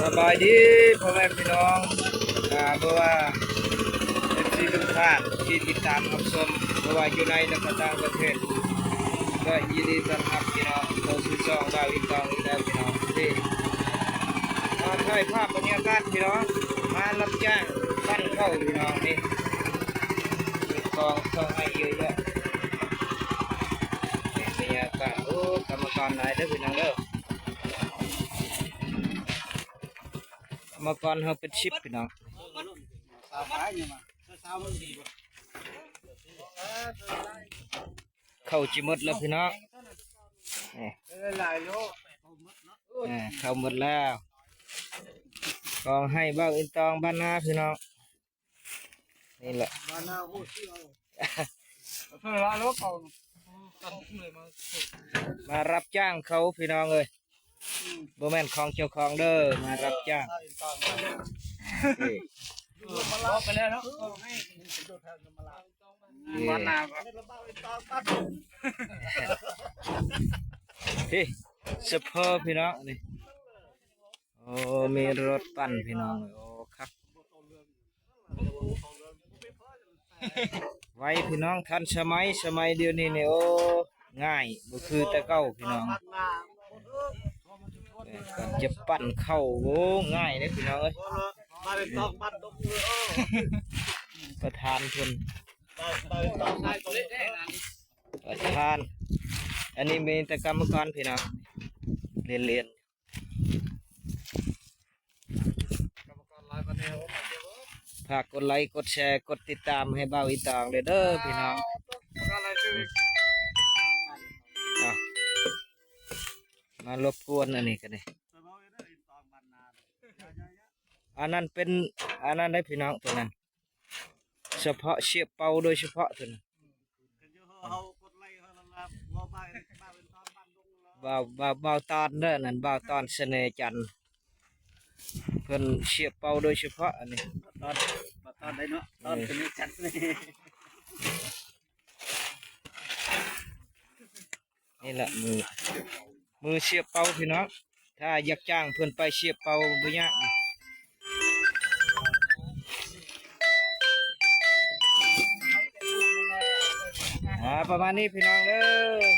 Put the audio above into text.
สบายดีพ่อแม่พี่น้องเพราะว่าที่ทุกท่านที่ติดตามรับชมเพราะว่าอยู่ในและก็ต่างประเทศก็ยินดีต้อนรับพี่น้องเข้าสู่ช่องดาวอีกต่ออีกแล้วพี่น้องที่มาถ่ายภาพบรรยากาศพี่น้องมารับจ้างปั้นเข้าพี่น้องนี่มีกองเข้าให้เยอะแยะนี่บรรยากาศโอ้กรรมการนายเด้อพี่น้องเด้อ มาก่อนเขาเป็นชิปพี่น้องเข้าจิหมดแล้วพี่น้องเข้าหมดแล้วกองให้เบ้าอินตองบ้านนาพี่น้องนี่แหละมารับจ้างเขาพี่น้องเลยบ่แม่นของเจ้าของเด้อมารับจ้างไปแล้วเนาะพี่สะเพอพี่น้องนี่โอ้มีรถปั่นพี่น้องโอ้ครับไว้พี่น้องทันสมัยเดียวนี้เนี่ยโอ้ง่ายบ่คือแต่เก่าพี่น้องการจะปั่นเข้าโอ้ง่ายเลยพี่น้องเอ้ยประธานทุนประธานอันนี้มีแต่กรรมการพี่น้องเรียนฝากกดไลค์กดแชร์กดติดตามให้เบาอีตองเด้อพี่น้องมารบกวนอันนี้กันเลยอันนั้นเป็นอันนั้นได้พี่น้องตัวนั้นเฉพาะเชียบเป่าโดยเฉพาะตัวนั้นบ่าวตอนเด้อนั่นบ่าวตอนเสน่ห์จันทร์เพิ่นเชียบเป่าโดยเฉพาะอันนี้ตอนได้เนาะตอนเสน่ห์จันทร์นี่แหละมือเชียบเป่าพี่น้องถ้าอยากจ้างเพื่อนไปเชียบเป่าบุญยะประมาณนี้พี่น้องเด้อ